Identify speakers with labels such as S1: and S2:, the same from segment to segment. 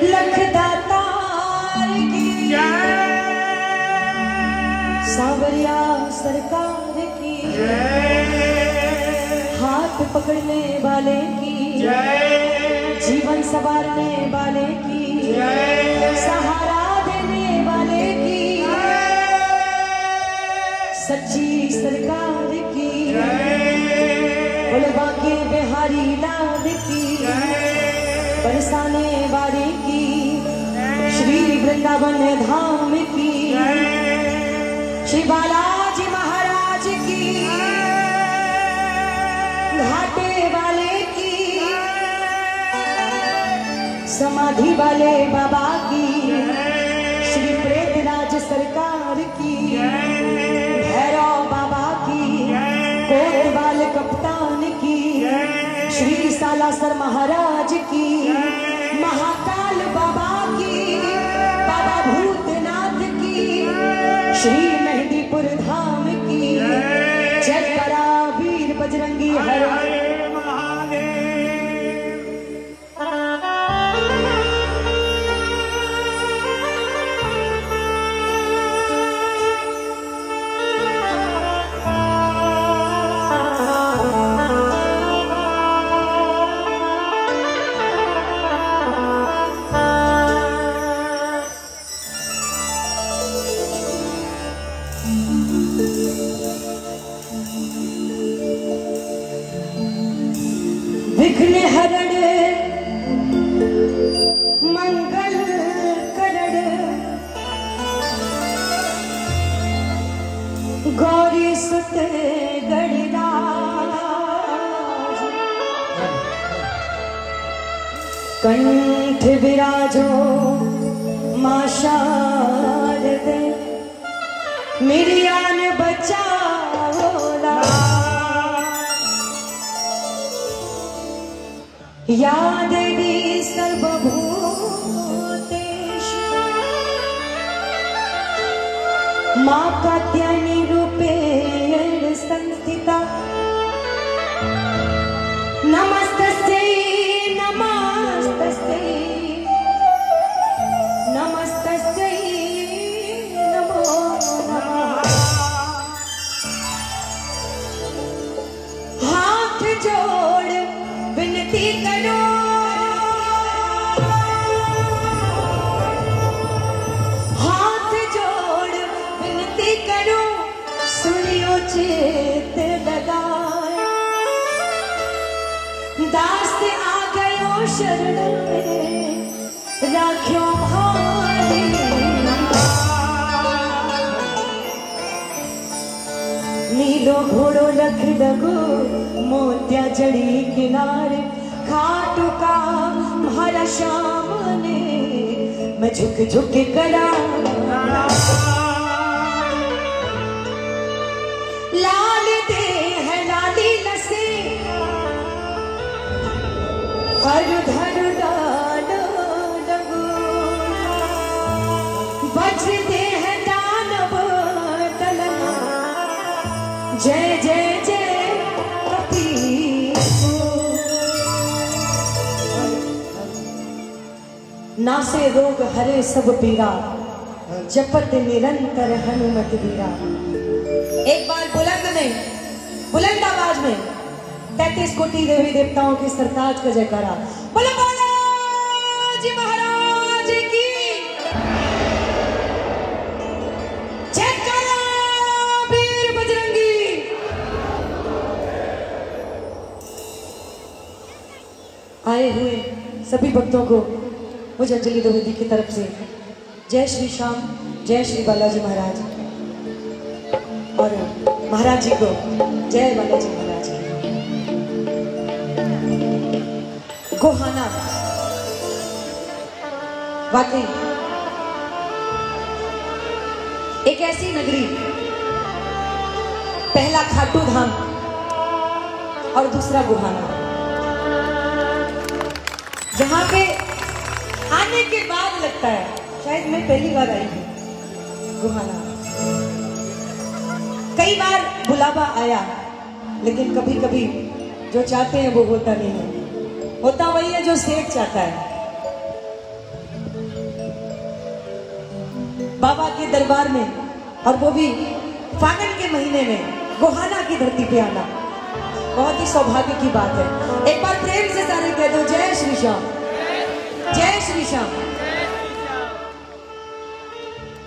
S1: लखदातार की सांवरिया सरकार की हाथ पकड़ने वाले की जीवन संवारने वाले की सहारा देने वाले की सच्ची सरकार की बुलवा के बिहारी लाल की बरसाने वाले की श्री वृंदावन धाम की श्री बालाजी महाराज की घाटे वाले की समाधि वाले बाबा की श्री प्रेतराज सरकार की भैरव बाबा की कोतवाल कप्तान की श्री सालासर महाराज की महाकाल बाबा की बाबा भूतनाथ की श्री मेहंदीपुर धाम की जय करा वीर बजरंगी हर विघ्न हरण मंगल करण गौरी सुत गणराज कंठ विराजो मां शारद मिरियान बचाओला या देवी सर्वभूतेषु मां कात्यायनी रूपेण संस्थिता नमस्तस्यै नमस्तस्यै नमस्तस्यै नमो नमः। हाथ जोड़ विनती करो हाथ जोड़ विनती करो सुनियो चेत लगाए दास आ गयो शरण में राख्यो भारी नीलो घोड़ो लख लगो मोतिया जड़ी किनारे खाटू का हरा शाम ने मैं झुक झुक करा लाल दे है लाली लसे हर धर डालो लगो बज दे है दानव दलना जय जय जय नासे रोग हरे सब पीरा जपत निरंतर हनुमत वीरा। एक बार बुलंद में बुलंद आवाज में 33 कोटि देवी देवताओं के सरताज का जयकारा बोलो बालाजी महाराज की जयकारा वीर बजरंगी। आए हुए सभी भक्तों को मुझे अंजलि द्विवेदी की तरफ से जय श्री श्याम जय श्री बालाजी महाराज और महाराज जी को जय बालाजी महाराज। गोहाना वाकई एक ऐसी नगरी, पहला खाटू धाम और दूसरा गोहाना, जहां पे आने के बाद लगता है शायद मैं पहली बार आई हूँ गोहाना। कई बार बुलावा आया लेकिन कभी कभी जो चाहते हैं वो होता नहीं है, होता वही है जो सेठ चाहता है। बाबा के दरबार में, और वो भी फागुन के महीने में गोहाना की धरती पे आना बहुत ही सौभाग्य की बात है। एक बार प्रेम से सारे कह दो जय श्री श्याम, जय श्री श्याम।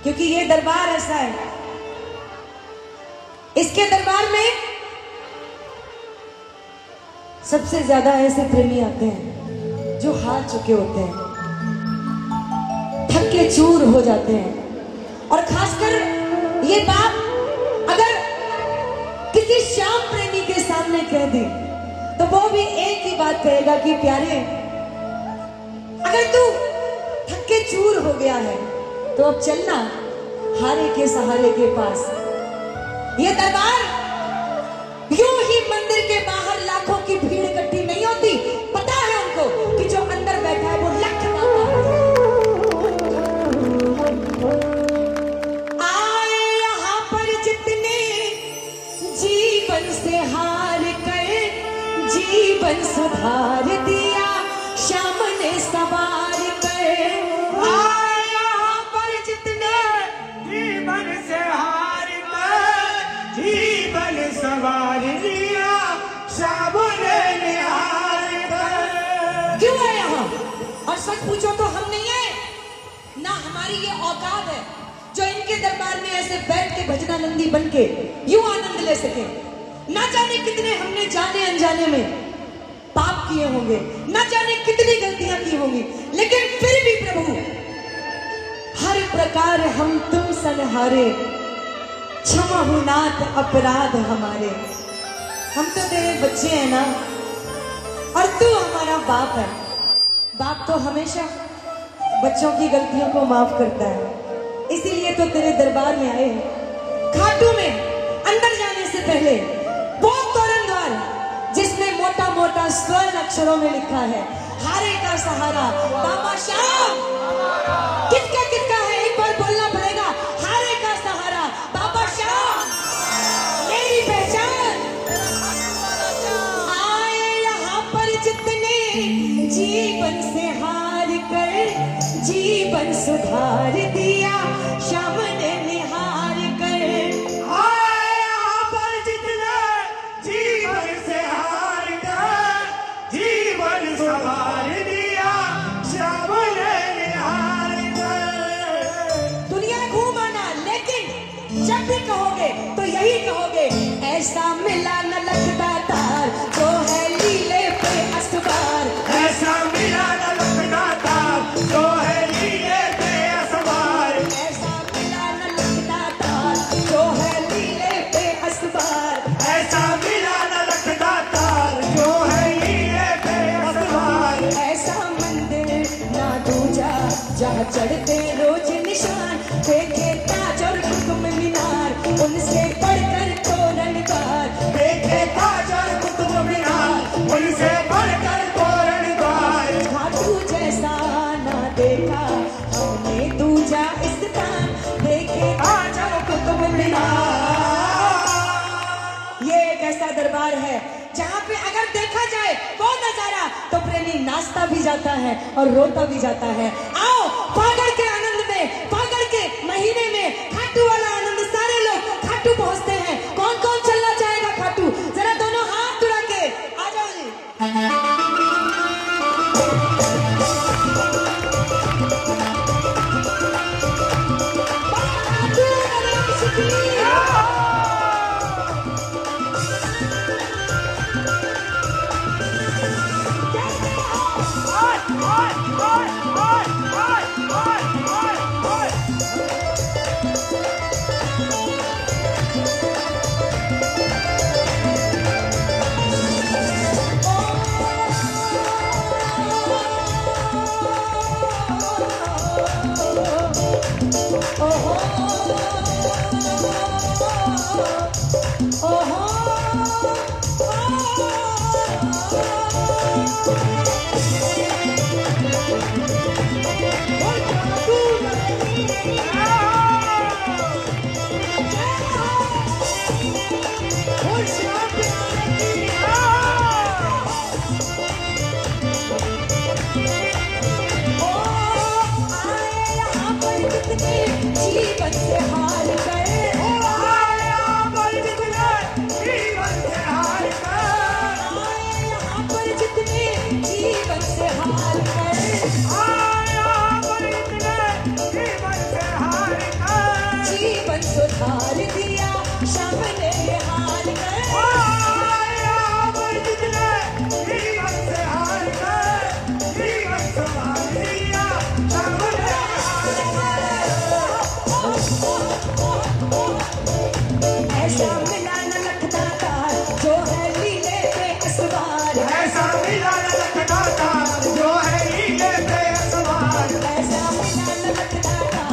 S1: क्योंकि ये दरबार ऐसा है, इसके दरबार में सबसे ज्यादा ऐसे प्रेमी आते हैं जो हार चुके होते हैं, थक के चूर हो जाते हैं। और खासकर ये बात अगर किसी श्याम प्रेमी के सामने कह दे तो वो भी एक ही बात कहेगा कि प्यारे, अगर तू थक के चूर हो गया है तो अब चलना हारे के सहारे के पास। ये दरबार यूं ही मंदिर के बाहर लाखों की भीड़ इकट्ठी नहीं होती, पता है उनको कि जो अंदर बैठा है वो लख बाबा है। आए यहाँ पर जितने जीवन से हार कर जीवन सुधार दिया श्याम ने सवार कर।
S2: आए यहाँ पर जितने जीवन से हार कर जीवन सवार लिया श्याम ने निहार कर।
S1: क्यों है यहाँ? और सच पूछो तो हम नहीं है ना, हमारी ये औकात है जो इनके दरबार में ऐसे बैठ के भजनानंदी बन के यूं आनंद ले सके। ना जाने कितने हमने जाने अनजाने में पाप किए होंगे, ना जाने कितनी गलतियां की होंगी, लेकिन फिर भी प्रभु हर प्रकार हम तुम सनहारे, क्षमा हो नाथ अपराध हमारे। हम तो तेरे बच्चे हैं ना, और तू हमारा बाप है। बाप तो हमेशा बच्चों की गलतियों को माफ करता है, इसीलिए तो तेरे दरबार में आए हैं। खाटू में अंदर जाने से पहले वो तोरण द्वार जिसमें मोटा मोटा स्वर्ण अक्षरों में लिखा है हारे का सहारा बाबा श्याम। किसका किसका है? एक बार बोलना पड़ेगा, हारे का सहारा बाबा श्याम मेरी पहचान। आए यहाँ पर जितने जीवन से हार कर जीवन सुधार दिया श्याम ने निहार कर।
S2: आए यहाँ पर जितने जीवन से हार कर जीवन सवार दिया श्याम ने निहार कर।
S1: दुनिया घूम आना, लेकिन जब भी कहोगे तो यही कहोगे, ऐसा मिला न लगता तार जो है लीले पे असवार।
S2: ऐसा मिला न लगता तार जो है लीले पे असवार।
S1: ऐसा मिला न लगता तार जो है लीले पे असवार।
S2: ऐसा मिला न लगता तार जो है लीले पे असवार।
S1: ऐसा मंदिर ना दूजा जहाँ चढ़ते रोज निशान, देखे ताज और कुतुब मीनार उनसे बढ़कर तोरणद्वार।
S2: देखे ताज और कुतुब मीनार उनसे बढ़कर तोरणद्वार।
S1: खाटू जैसा ना देखा हमने दूजा स्थान, देखे ताज और कुतुब मीनार। ये एक ऐसा दरबार है जहाँ पे अगर देखा जाए वो नजारा तो प्रेमी नाचता भी जाता है और रोता भी जाता है। आओ फागुन के आनंद में, फागुन के महीने में खाटू वाला आनंद, सारे लोग खाटू पहुंचते हैं। कौन कौन चलना चाहेगा खाटू? जरा दोनों हाथ उड़ा के आ जाओ जी। खाटू गणेश की जीवन से हार गए।
S2: आए यहाँ पर जितने जीवन से हार गए।
S1: आए यहाँ पर जितने जीवन से हार गए।
S2: आए यहाँ पर जितने जीवन से हार गए।
S1: जीवन सुधार दिया सामने हार गए।
S2: आए यहाँ पर जितने जीवन से हार गए। जीवन संभाल दिया सामने हार गए।
S1: ऐसा मिला न लगता था जो है लीले पे असवार।
S2: ऐसा मिला न लगता था जो है लीले पे सवार।
S1: ऐसा मिला न लगता था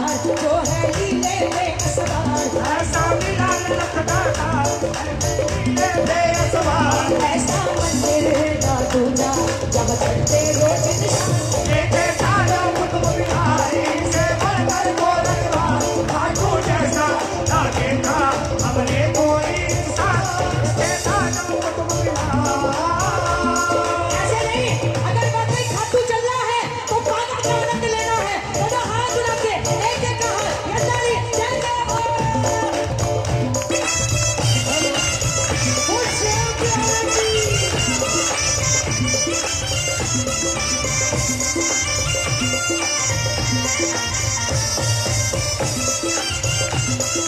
S1: जो है लीले पे असवार।
S2: ऐसा मिला न लगता था लीले पे सवार।
S1: ऐसा मंदिर ना दूजा जब चढ़ते रोज निशान।
S2: देखे सारा कुतुब बिहारी से बढ़कर गोरखनाथ। खाटू जैसा ना देखा हमने कोई इंसान। देखे सारा कुतुब बिहारी।
S1: ऐसे नहीं, अगर वाकई खाटू चलना है तो काका का आनंद लेना है। तो हाथ उठा के एक एक हाथ ये ताली जय जय हो। खुशियाँ प्यार की।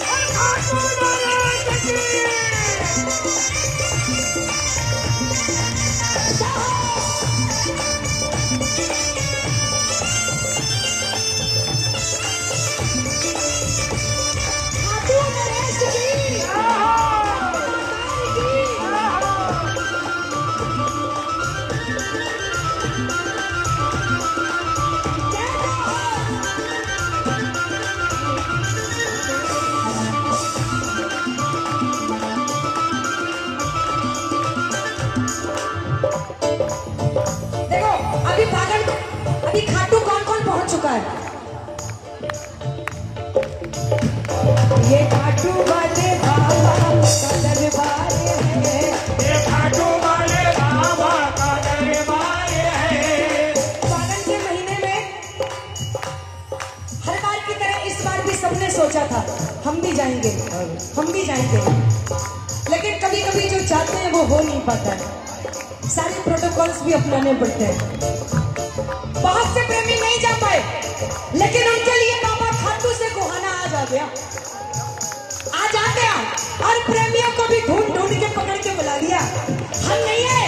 S2: और खाटू महाराज की।
S1: खाटू नरेश की। देखो अभी खाटू कौन कौन पहुंच चुका है। ये खाटू वाले बाबा का दरबार है।
S2: ये खाटू वाले बाबा का दरबार है।
S1: सावन के महीने में हर बार की तरह इस बार भी सबने सोचा था हम भी जाएंगे, हम भी जाएंगे। लेकिन कभी कभी जो चाहते हैं वो हो नहीं पाता है। सारे प्रोटोकॉल्स भी अपनाने पड़ते हैं। बहुत से प्रेमी नहीं जा पाए, लेकिन उनके लिए बाबा खाटू से गोहाना आज आ गया, आज आ गया। और प्रेमियों को भी ढूंढ ढूंढ के पकड़ के बुला लिया। हम नहीं है,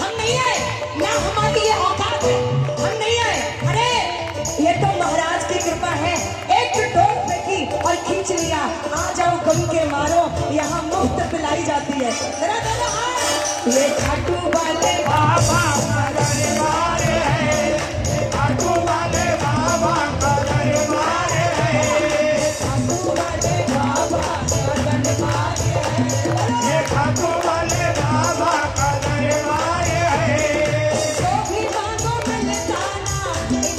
S1: हम नहीं है, ना हमारी ये औकात है, हम नहीं है। अरे ये तो महाराज की कृपा है। एक डोर फेंकी और खींच लिया। आ जाओ गम के मारो, यहाँ मुफ्त पिलाई जाती है। जरा जरा ये खाटू वाले
S2: बाबा का दरबार है। ये खाटू वाले बाबा का दरबार है।
S1: खाटू वाले बाबा का दरबार है।
S2: ये खाटू वाले बाबा का दरबार है।
S1: जो भी मांगो मिलता ना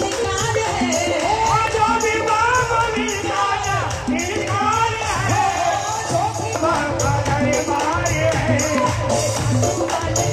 S1: इनकार है।
S2: और जो भी बाबा मिलता इनकार है।
S1: जो भी
S2: बाबा का दरबार है।
S1: खाटू वाले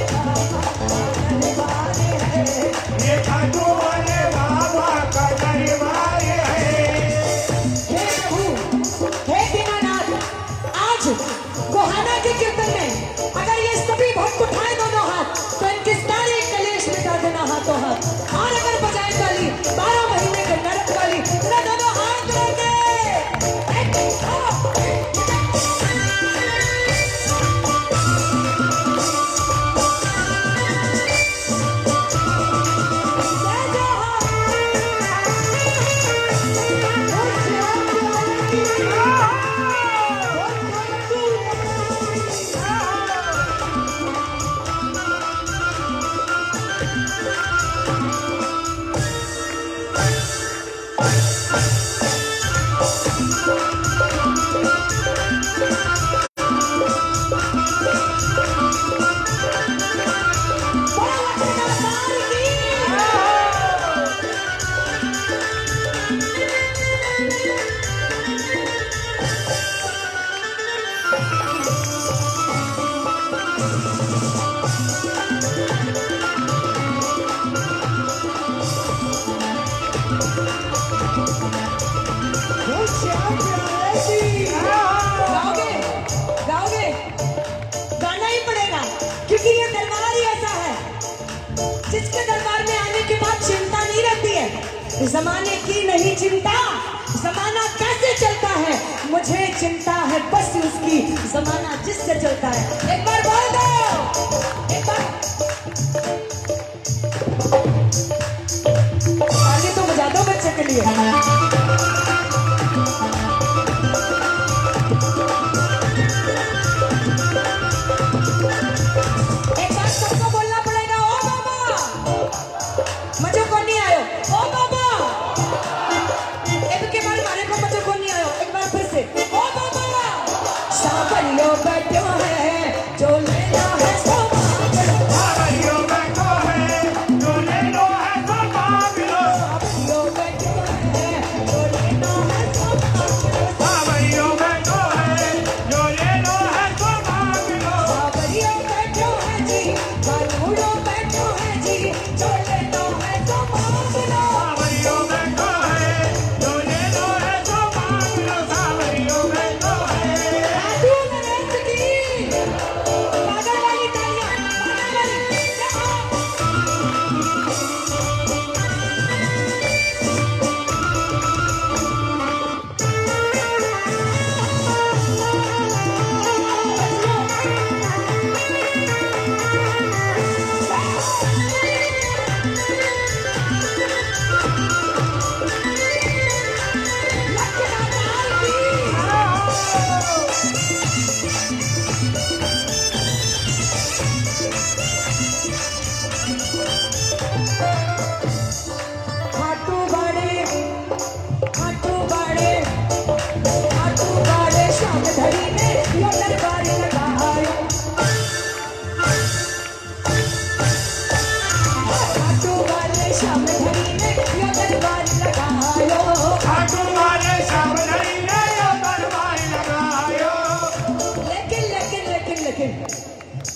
S1: जमाने की नहीं चिंता, जमाना कैसे चलता है मुझे चिंता है बस उसकी, जमाना जिससे चलता है। एक बार बोल दो, एक बार ताली तो बजा दो बच्चे के लिए।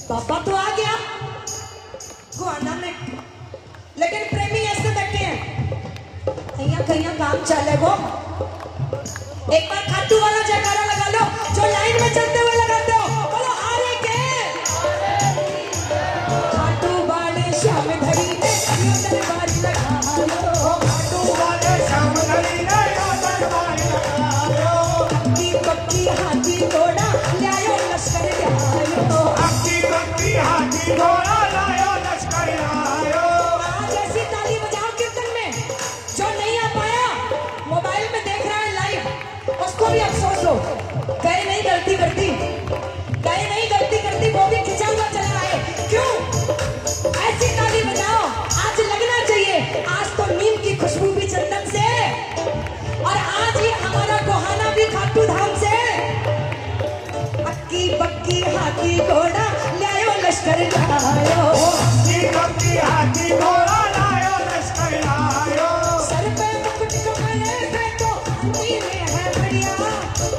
S1: पापा तो आ गया गुआना में, लेकिन प्रेमी ऐसे बैठे हैं कहीं काम चले वो। एक बार खाटू वाला जयकारा लगा लो जो लाइन में चलते हुए लगाते हो, बोलो आरे के खाटू वाले श्याम धरी ने दरबार लगायो,
S2: खाटू वाले श्याम धरी ने दरबार लगायो,
S1: अक्की पक्की हाथी घोड़ा लायो लश्कर लायो,
S2: अक्की पक्की हाथी घोड़ा लायो लश्कर लायो।
S1: आज ऐसी ताली बजाओ कीर्तन में, जो नहीं आ पाया मोबाइल में देख रहा है लाइव, उसको भी अफसोस हो, गए नहीं गलती करती, गए नहीं गलती करती, वो भी खिंचा हुआ चला है। क्यों? ऐसी ताली बजाओ, आज लगना चाहिए, आज तो नीम की खुशबू भी चंदन से, और आज ही हमारा गोहाना भी खाटू धाम से। अक्की बक्की हाथी घोड़ा लायो लश्कर लायो,
S2: अक्की बक्की हाथी घोड़ा लायो लश्कर लायो,
S1: सर पे मुकुट कमर पे तो अंधी में है बढ़िया,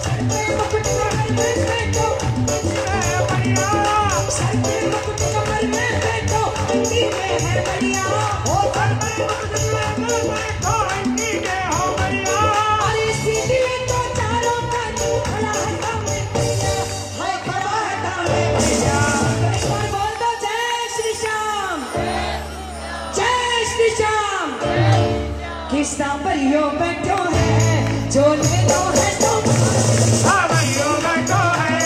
S1: सर पे मुकुट कमर में पे तो अंधी में है बढ़िया, सर पे मुकुट कमर में पे तो अंधी में है बढ़िया,
S2: ओ सर पे मुकुट कमर में तो अंधी में हो बढ़िया,
S1: और इसीलिए तो चारों का खड़ा है सामने भैया, हाय खड़ा है सामने भैया। एक बार बोल दो जय श्री श्याम, जय श्री श्याम। किस्सा परियो बैठो है जो ले लो है तो
S2: सावरियो बैठो है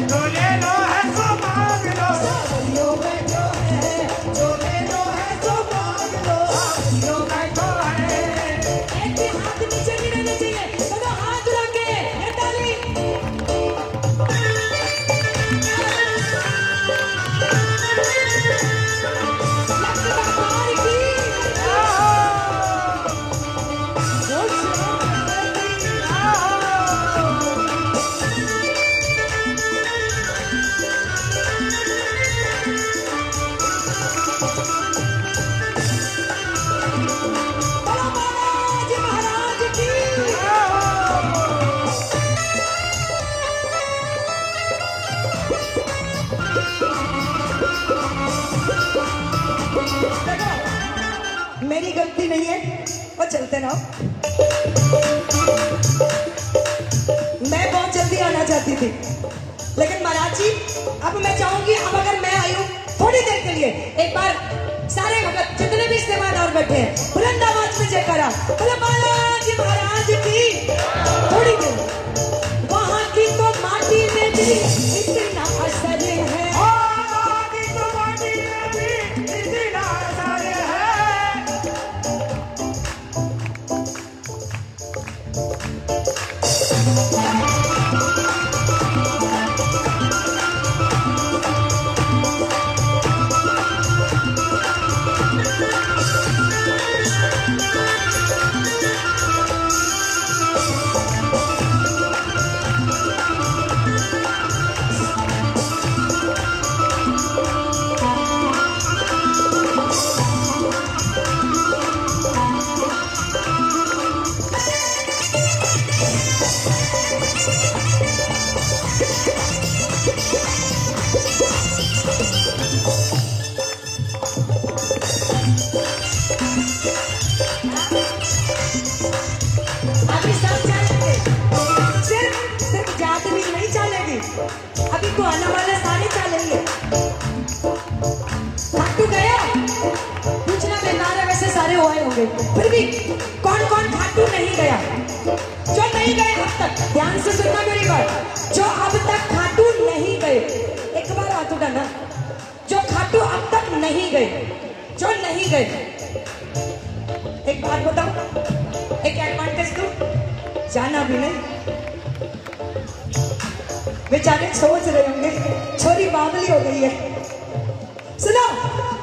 S2: जो ले लो है सो मांग लो,
S1: परियो बैठो है जो ले लो है तो मांग लो,
S2: सावरियो बैठो है।
S1: एक भी हाथ नीचे नहीं रहने चाहिए, दोनों हाथ उठा के ये ताली। लक्ष्मी बार की बोलो बालाजी महाराज की। देखो, मेरी गलती नहीं है, वो चलते रहो। मैं बहुत जल्दी आना चाहती थी, लेकिन महाराज जी अब मैं चाहूंगी, अब अगर मैं आई हूँ थोड़ी देर के लिए, एक बार सारे भगत जितने भी सेवादार बैठे हैं बुलंद आवाज में जय करा बोले बालाजी महाराज की। थोड़ी देर वहां की तो माटी में भी इतना असर है,
S2: वहां की तो माटी में भी इतना असर है।
S1: अभी सब चलेंगे, सिर्फ जादवी नहीं चलेगी, अभी तो आने वाले सारे चलेंगे। खाटू गया पूछना बेकार है, वैसे सारे हुए होंगे, फिर भी कौन कौन खाटू नहीं गया? जो नहीं गए अब तक, ध्यान से सुनना मेरी बात, जो अब तक खाटू नहीं गए एक बार हाथ उठाना। जो खाटू अब तक नहीं गए, जो नहीं गए, एक बात बताओ, एक एडवांटेज दो, जाना भी नहीं। बेचारे सोच रहे होंगे छोरी बावली हो गई है। सुनो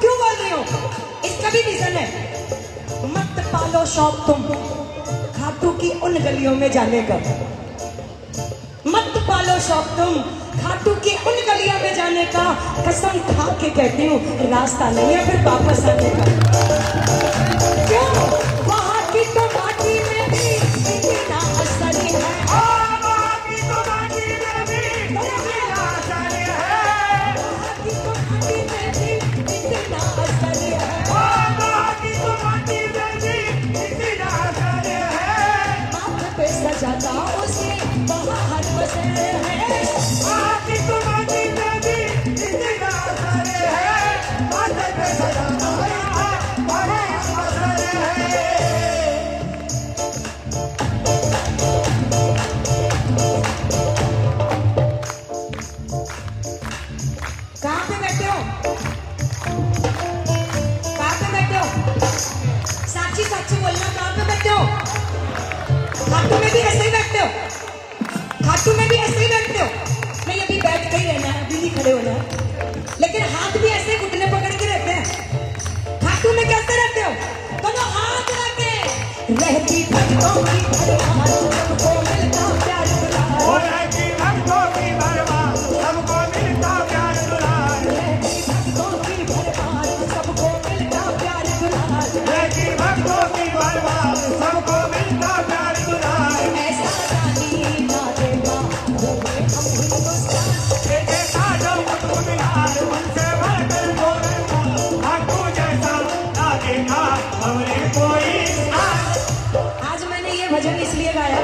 S1: क्यों बोल रही हो, इसका भी रीजन है। मत पालो शौक तुम खाटू की उन गलियों में जाने का, मत पालो शौक तुम खाटू की उन गलियों में जाने का। कसम खा के कहती हूँ रास्ता नहीं है फिर वापस आने का। क्यों? वहां की तो माटी में भी इतना असर है,
S2: वहां की तो माटी में भी इतना असर है।
S1: वहां की तो माटी में भी इतना असर है,
S2: वहां की तो माटी में भी इतना असर है।
S1: माथे पे सजाता उसे बाहर बसे है,
S2: वहां की तो माटी में भी इतना असर है। माथे पे सजाता बड़ा असर है।
S1: कहाँ पे बैठे हो? कहाँ पे बैठे हो? साक्षी साक्षी बोलना, कहाँ पे बैठे हो? खाटू में भी ऐसे ही बैठते हो? खाटू में भी ऐसे ही बैठते हो? नहीं अभी बैठ के ही रहना है, अभी नहीं खड़े होना है, लेकिन हाथ भी ऐसे घुटने पकड़ के रहते हैं। खाटू में कैसे रहते हो? दोनों हाथ रखे रहती भक्तों की भरमार, सबको मिलता प्यार दुलार।
S2: वो रहती भक्तों की भरमार, सबको मिलता प्यार दुलार।
S1: रहती भक्तों की भरमार, सबको मिलता प्यार दुलार।
S2: रहती भक्तों की भरमार, सबको मिलता प्यार दुलार।
S1: ऐसा रानी ना देगा होंगे हम हिंदुस्तान।
S2: जैसा जो कुतुब मीनार, उनसे बढ़कर गोरखपुर। खाटू जैसा ना देखा हमने कोई स्थान।
S1: आज मैंने ये भजन इसलिए गाया,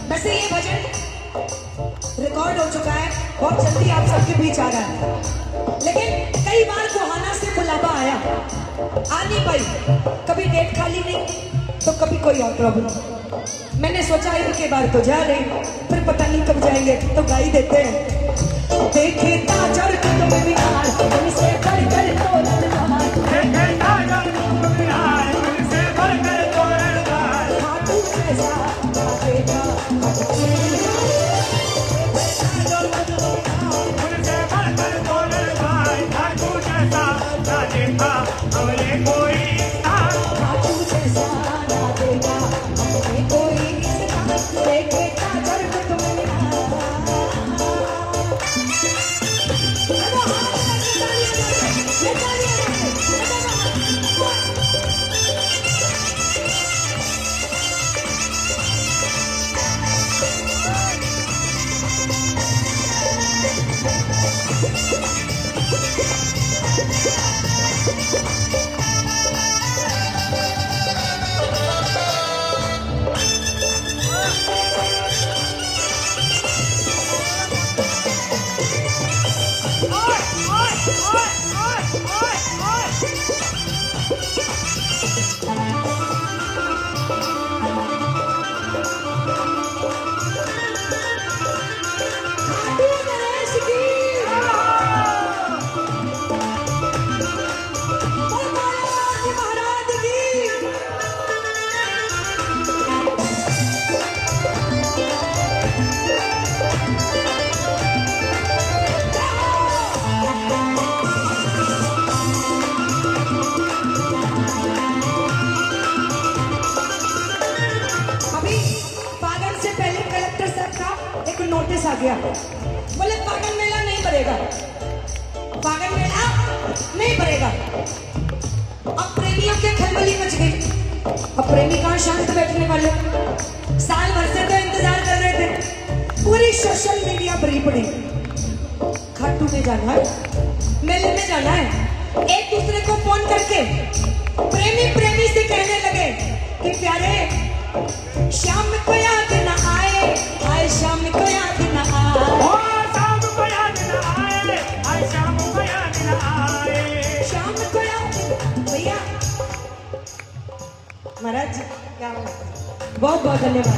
S1: वैसे ये भजन रिकॉर्ड हो चुका है, बहुत जल्दी आप सबके बीच आ रहा है, लेकिन कई बार गोहाना से बुलावा आया, आ नहीं पाई, कभी डेट खाली नहीं तो कभी कोई और प्रॉब्लम। मैंने सोचा इनके बार तो जा रहे, फिर पता नहीं कब जाएंगे, तो गा ही देते हैं। देखे ताजर कुतुब मीनार, उनसे बढ़कर तोरणहार।
S2: देखे ताजा कुतुब मीनार, उनसे बढ़कर तोरणहार।
S1: खाटू जैसा ना देखा
S2: उनसे बढ़कर तोरणहार। खाटू जैसा ना देखा हमने कोई स्थान।
S1: खाटू जैसा ना देखा हमने कोई स्थान। देखे ताजर कुतुब मीनार। चलो हाथ में तालियां बजाइए। नोटिस आ गया, बोले फागन मेला नहीं भरेगा, फागन मेला नहीं भरेगा। अब प्रेमियों के खलबली मच गई। अब प्रेमी कहाँ शांत बैठने वाले, साल भर से तो इंतजार कर रहे थे, पूरी सोशल मीडिया भरी पड़ी। खाटू में जाना है, मेले में जाना है, एक दूसरे को फोन करके प्रेमी प्रेमी से कहने लगे कि प्यारे शाम को याद न आए, आए शाम को याद न आए,
S2: ओ शाम को याद न आए, आए शाम को याद न आए,
S1: शाम को याद। भैया महाराज क्या बहुत बहुत धन्यवाद।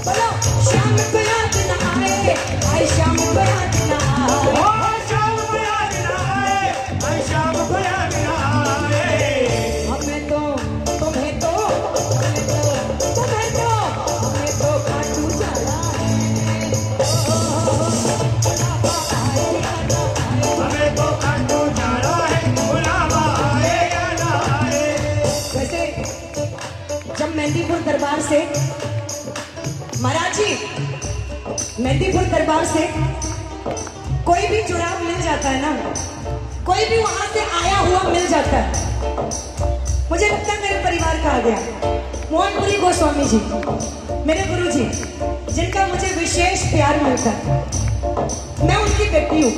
S1: बोलो शाम को याद न आए, आए शाम को याद न आए,
S2: ओ शाम को याद न आए, आए शाम को याद न आए।
S1: हमें तो तुम्हें तो हमें तो तुम्हें तो हमें तो खाटू जाना है,
S2: हमें तो खाटू जाना है, बुलावा आए या ना आए।
S1: वैसे जब मेहंदीपुर दरबार से महाराज जी, मेहंदीपुर दरबार से कोई भी जुड़ाव मिल जाता है ना, कोई भी वहां से आया हुआ मिल जाता है, मुझे लगता है मेरे परिवार का आ गया। मोहनपुरी गोस्वामी जी मेरे गुरु जी, जिनका मुझे विशेष प्यार मिलता है, मैं उनकी बेटी हूँ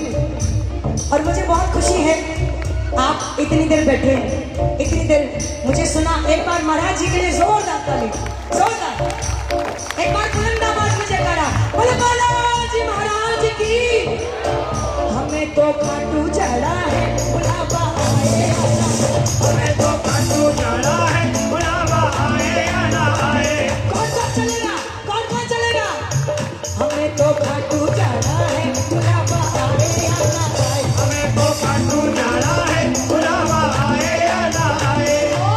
S1: और मुझे बहुत खुशी है आप इतनी देर बैठे, इतनी देर मुझे सुना। एक बार महाराज जी के लिए जोरदार ताली, जोरदार, एक बार बुलंद आवाज में जयकारा, बोले बालाजी महाराज की। हमें तो खाटू चढ़ा है, बुलावा आए,
S2: हमें तो खाटू जाना है, बुलावा आए या ना आए।
S1: कौन सा चलेगा, कौन सा चलेगा। हमें तो खाटू चढ़ा है, बुलावा आए या ना आए,
S2: हमें तो खाटू जाना है, बुलावा आए या ना आए।
S1: ओ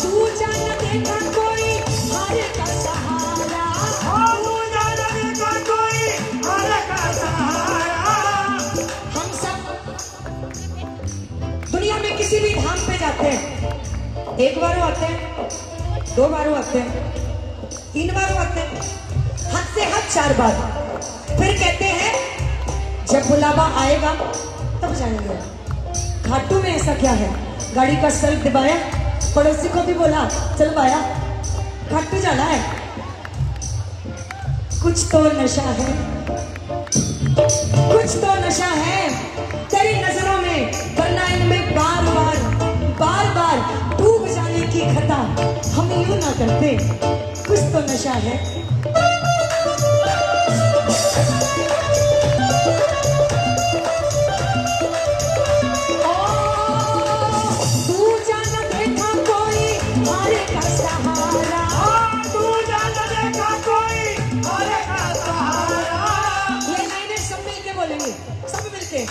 S1: तू जान देखा कोई हारे का सहारा,
S2: ओ तू जाना देखा कोई हारे का सहारा।
S1: हम सब दुनिया में किसी भी धाम पे जाते हैं, एक बार आते हैं, दो बार आते हैं, तीन बार आते हैं, हद से हद 4 बार, फिर कहते हैं जब बुलावा आएगा तब जाएंगे। खाटू में ऐसा क्या है, गाड़ी का सेल्फ दबाया, पड़ोसी को भी बोला चल भाया खाटू जाना है। कुछ तो नशा है, कुछ तो नशा है तेरी नजरों में, वरना इनमें बार बार डूब जाने की खता हम यूं ना करते। कुछ तो नशा है। ओ, तू जाना देखा कोई हारे का सहारा,
S2: तू जाना देखा कोई हारे का सहारा।
S1: ये लाइनें सब मिलके बोलेंगे, सब मिलके।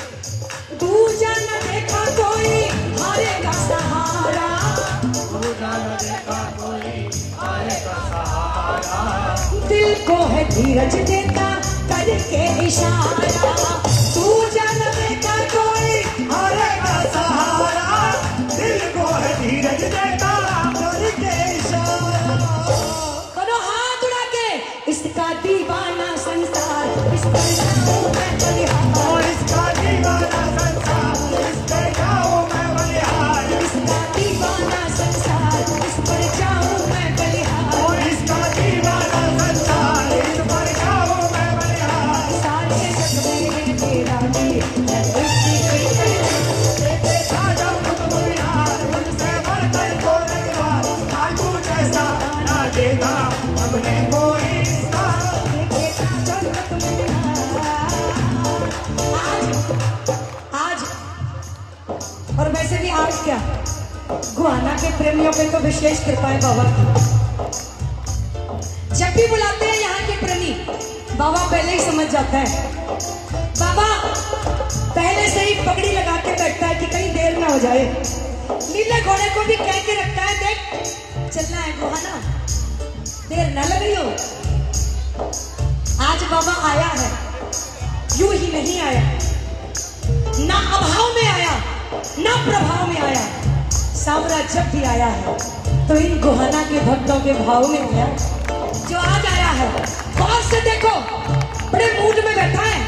S1: तू जाना देखा कोई हारे का सहारा,
S2: तू जाना देखा कोई हारे का सहारा।
S1: दिल को है धीरज देता करके इशारा। तू जाना देखा कोई
S2: हारे का सहारा, दिल को है धीरज देता करके इशारा।
S1: करो हाथ उड़ा के, इसका दीवाना संसार, इस पर जाऊं मैं बलिहार,
S2: और इसका दीवाना संसार, इस पे जाऊं मैं बलिहार।
S1: इसका दीवाना संसार, इस पर जाऊं मैं बलिहार,
S2: और इसका दीवाना संसार, इस पर जाऊं मैं बलिहार।
S1: सारे जग में तेरा भी है उसकी
S2: तेरे साजा कुतुब मीनार, उनसे बढ़कर कोई रखवार। खाटू जैसा ना देखा हमने कोई इसका।
S1: आज और वैसे भी आज क्या, गुहाना के प्रेमियों पे तो विशेष कृपा है बाबा की। जब भी बुलाते हैं यहाँ के प्रेमी, बाबा पहले ही समझ जाता है। बाबा पहले से ही पगड़ी लगा के बैठता है कि कहीं देर ना हो जाए। नीले घोड़े को भी कह के रखता है, देख चलना है गुहाना, देर न लग रही हो। आज बाबा आया है, यूं ही नहीं आया, ना अभाव में आया ना प्रभाव में आया। सावरा जब भी आया है तो इन गुहाना के भक्तों के भाव में आया। जो आज आया है, गौर से देखो, बड़े मूड में बैठा है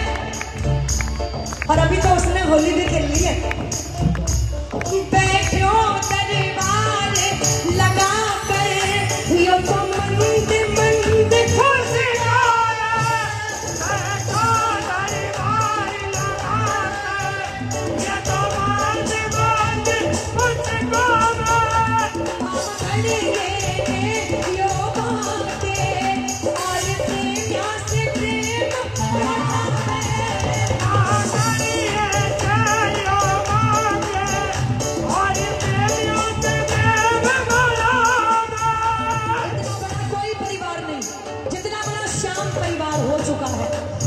S1: और अभी तो उसने होली भी खेल ली है। बैठो दरबार लगा कर यो तो मंद मंद खुशी हो चुका है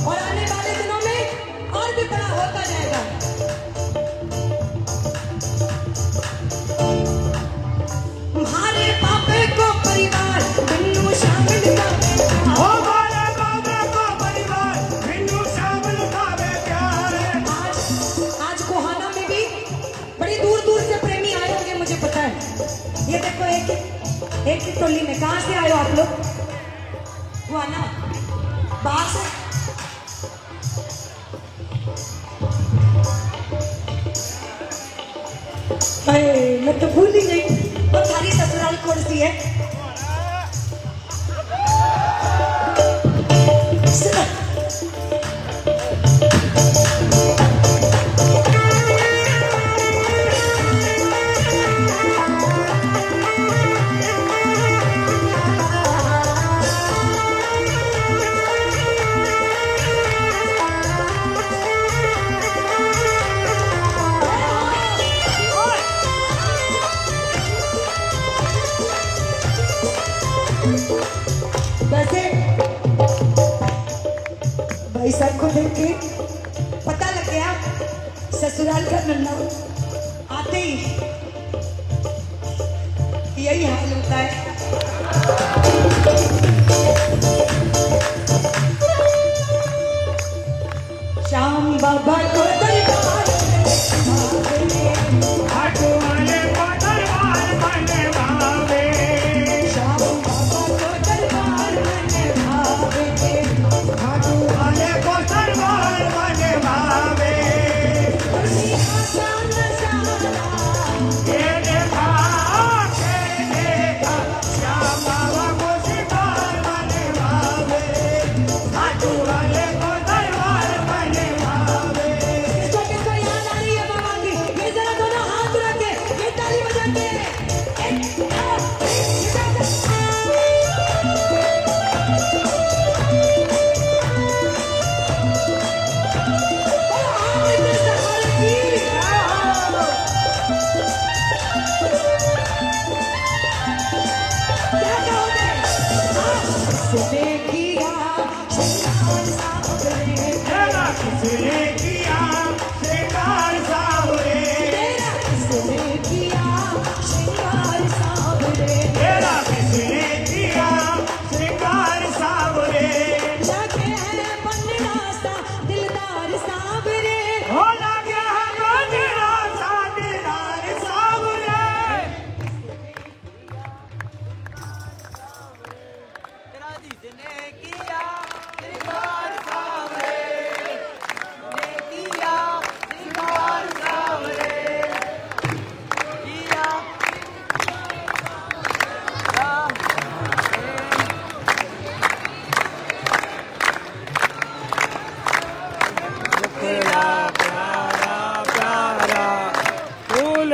S1: और आने वाले दिनों में और भी बड़ा होता जाएगा। हमारे पापे को परिवार बिन्नू शामिल
S2: हमारे पापे को परिवार बिन्नू शामिल
S1: आज कोहाना में भी बड़ी दूर दूर से प्रेमी आए होंगे, मुझे पता है। ये देखो एक ही टोली में। कहाँ से आए हो आप लोग? कोहाना बाहर से? मैं तो भूल ही गई, वो थारी ससुराल कौन सी है? वैसे भाई साहब को देख के पता लग गया ससुराल का नन्ना आते ही यही हाल होता है। श्याम बाबा को दरबार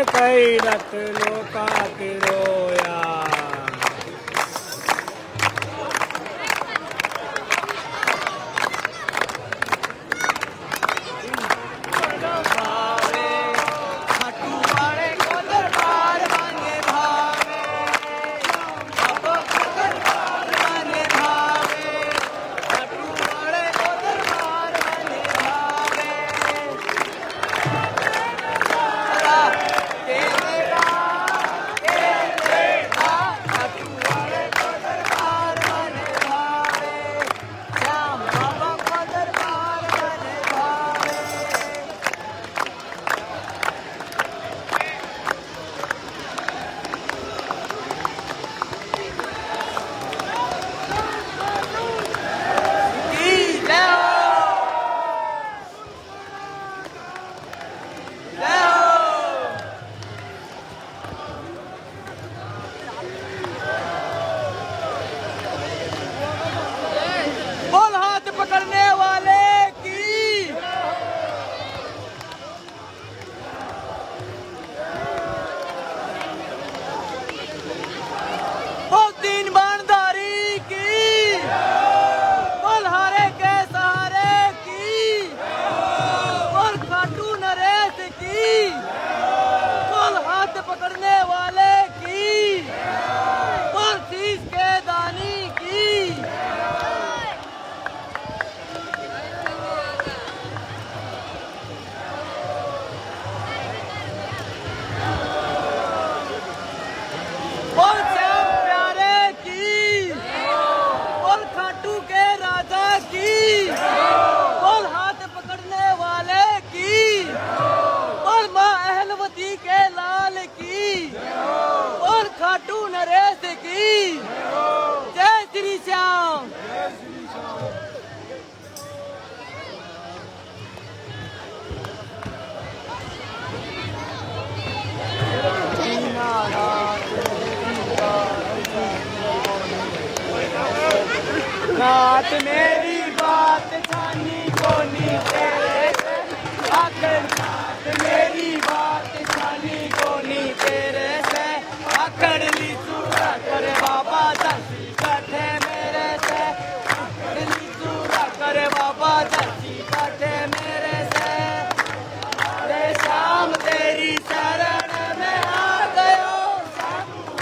S2: कैरत लोका के रोया।
S3: नाथ मेरी बात छानी कोनी तेरे से आखिर नाथ मेरी बात छानी कोनी तेरे से आखिर ली चूड़ा करे बाबा दसी कटे मेरे से आखिर ली चूड़ा करे बाबा दसी कटे मेरे से अरे शाम तेरी शरण में आ गयो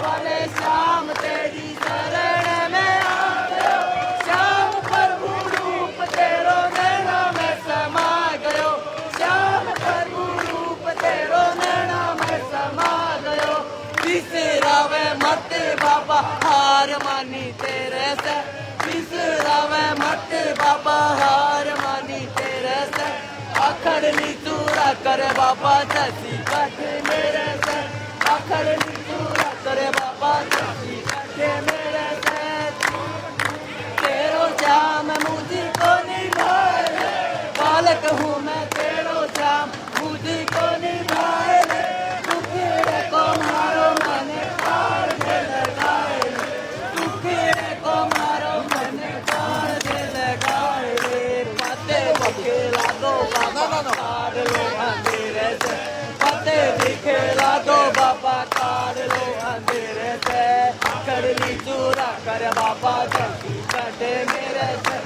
S3: वाले शाम तेरी शरण में आ गयो श्याम प्रभु रूप तेरो नैना में समा गयो श्याम प्रभु रूप तेरो नैना में समा गयो बिसरावे मत बाबा हार मानी तेरे से बिसरावे मत बाबा हार मानी तेरे से आखर ली चूड़ा करे बाबा दसी कटे मेरे से आखर ली चूड़ा करे बाबा दसी कटे मेरे से तेरो जाम मुझी को निभाए बालक हूँ मैं तेरो जाम मुझी को निभाए दुखीरे को मारो मैंने पार दे लगाए दुखीरे को मारो मैंने पार दे लगाए पते बखेला दो बाबा काट लो अंधेरे से पते दिखेला दो बाबा काट लो अंधेरे से कर ली चूड़ा कर बाबा दसी कटे मेरे से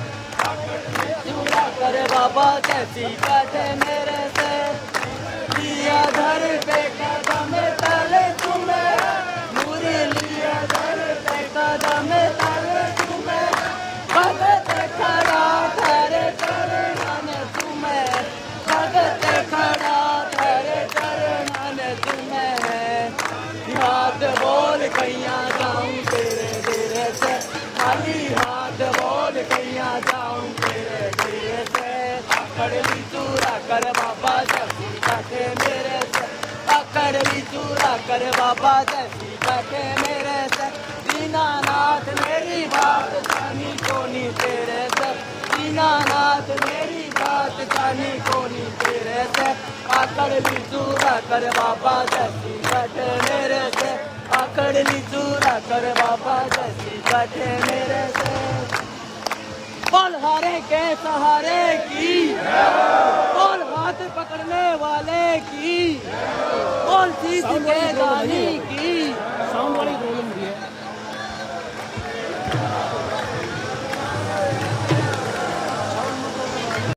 S3: चूड़ा कर बाबा दसी कटे मेरे से लिया घर पे कदम तले तुम्हें मुरी लिया घर पे कदम तले तुम्हें भगत खड़ा तेरे चरणन तुम्हें भगत खड़ा तेरे चरणन तुम्हें हाथ बोल कैया जाऊं तेरे धीरे से खाली हाथ बोल कैया जाऊं तेरे धीरे से अकड़ली चूड़ा कर बाबा दसी कटे मेरे से अकड़ली चूड़ा कर बाबा दसी कटे मेरे से दीनानाथ मेरी बात जानी कोनी तेरे से दीनानाथ मेरी बात जानी कोनी तेरे से अकड़ली चूड़ा कर बाबा दसी कटे मेरे से अकड़ली चूड़ा कर बाबा दसी कटे मेरे से बोल हारे के सहारे की बोल हाथ पकड़ने वाले की बोल शीश के दानी की